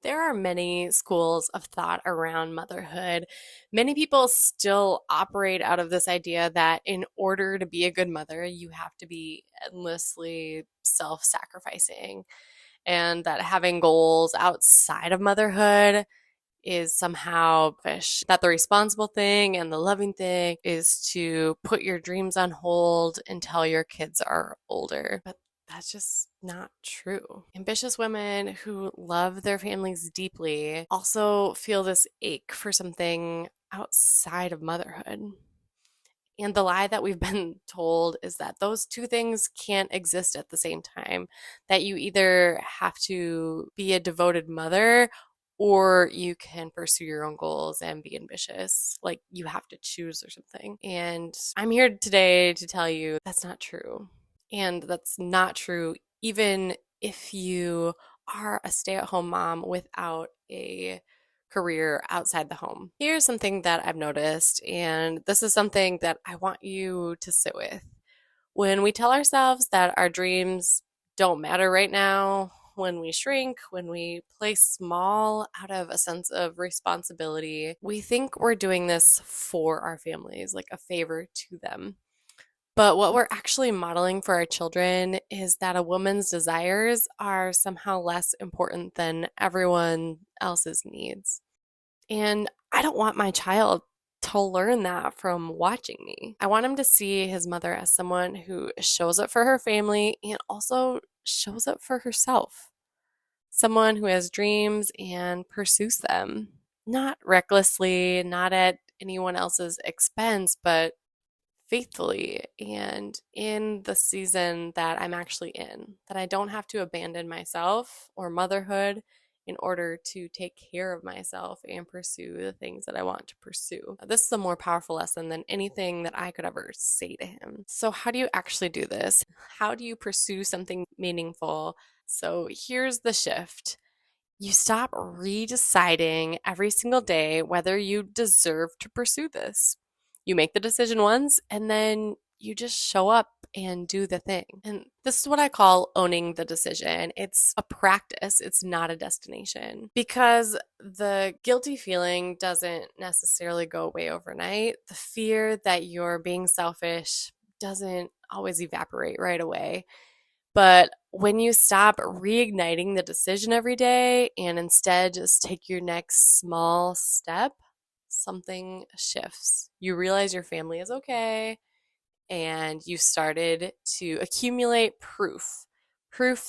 There are many schools of thought around motherhood. Many people still operate out of this idea that in order to be a good mother, you have to be endlessly self sacrificing, and that having goals outside of motherhood is somehow fish. That the responsible thing and the loving thing is to put your dreams on hold until your kids are older. But that's just not true. Ambitious women who love their families deeply also feel this ache for something outside of motherhood. And the lie that we've been told is that those two things can't exist at the same time, that you either have to be a devoted mother or you can pursue your own goals and be ambitious. Like you have to choose or something. And I'm here today to tell you that's not true. And that's not true even if you are a stay at home mom without a career outside the home. Here's something that I've noticed, and this is something that I want you to sit with. When we tell ourselves that our dreams don't matter right now, when we shrink, when we play small out of a sense of responsibility, we think we're doing this for our families, like a favor to them. But what we're actually modeling for our children is that a woman's desires are somehow less important than everyone else's needs. And I don't want my child to learn that from watching me. I want him to see his mother as someone who shows up for her family and also shows up for herself. Someone who has dreams and pursues them, not recklessly, not at anyone else's expense, but faithfully and in the season that I'm actually in, that I don't have to abandon myself or motherhood in order to take care of myself and pursue the things that I want to pursue. This is a more powerful lesson than anything that I could ever say to him. So, how do you actually do this? How do you pursue something meaningful? So, here's the shift. You stop redeciding every single day whether you deserve to pursue this. You make the decision once and then you just show up and do the thing. And this is what I call owning the decision. It's a practice, it's not a destination. Because the guilty feeling doesn't necessarily go away overnight. The fear that you're being selfish doesn't always evaporate right away. But when you stop reigniting the decision every day and instead just take your next small step, something shifts. You realize your family is okay and you started to accumulate proof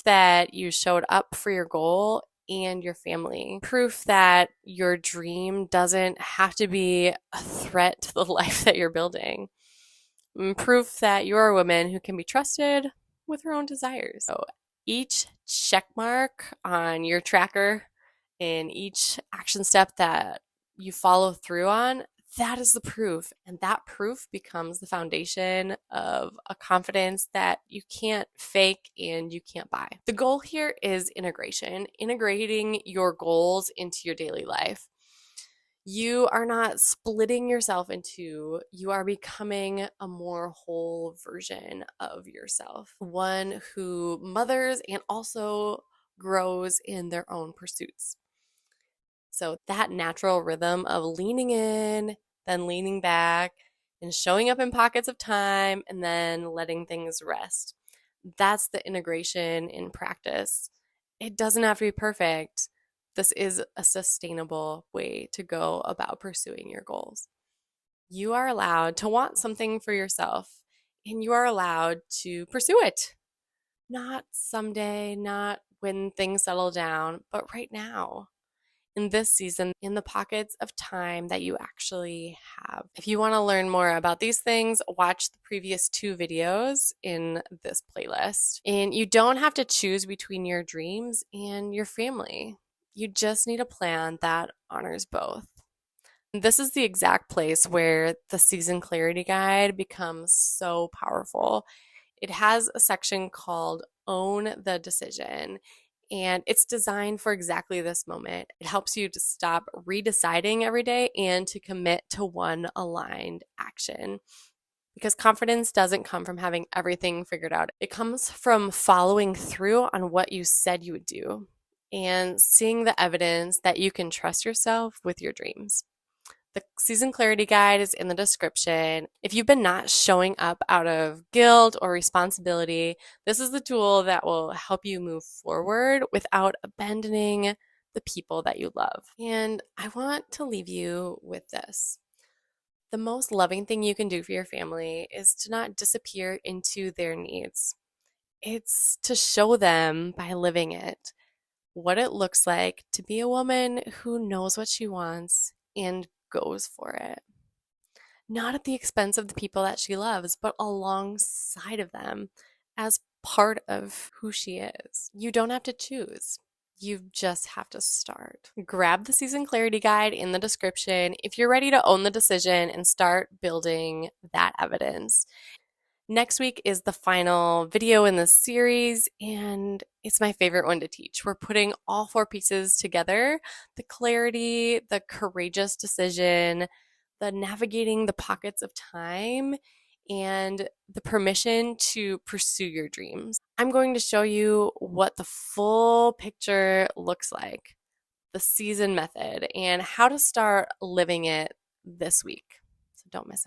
that you showed up for your goal and your family, proof that your dream doesn't have to be a threat to the life that you're building, proof that you're a woman who can be trusted with her own desires. So each check mark on your tracker and each action step that you follow through on, that is the proof. And that proof becomes the foundation of a confidence that you can't fake and you can't buy. The goal here is integration, integrating your goals into your daily life. You are not splitting yourself in two. You are becoming a more whole version of yourself, one who mothers and also grows in their own pursuits. So that natural rhythm of leaning in, then leaning back, and showing up in pockets of time, and then letting things rest. That's the integration in practice. It doesn't have to be perfect. This is a sustainable way to go about pursuing your goals. You are allowed to want something for yourself, and you are allowed to pursue it. Not someday, not when things settle down, but right now in this season, in the pockets of time that you actually have. If you want to learn more about these things, watch the previous two videos in this playlist. And you don't have to choose between your dreams and your family. You just need a plan that honors both. This is the exact place where the season clarity guide becomes so powerful. It has a section called Own the Decision, and it's designed for exactly this moment. It helps you to stop redeciding every day and to commit to one aligned action. Because confidence doesn't come from having everything figured out. It comes from following through on what you said you would do. and seeing the evidence that you can trust yourself with your dreams. The season clarity guide is in the description. If you've been not showing up out of guilt or responsibility, this is the tool that will help you move forward without abandoning the people that you love. And I want to leave you with this. The most loving thing you can do for your family is to not disappear into their needs. It's to show them by living it what it looks like to be a woman who knows what she wants and goes for it. Not at the expense of the people that she loves, but alongside of them as part of who she is. You don't have to choose. You just have to start. Grab the season clarity guide in the description if you're ready to own the decision and start building that evidence. Next week is the final video in this series, and it's my favorite one to teach. We're putting all 4 pieces together: the clarity, the courageous decision, the navigating the pockets of time, and the permission to pursue your dreams. I'm going to show you what the full picture looks like, the season method, and how to start living it this week. So don't miss it.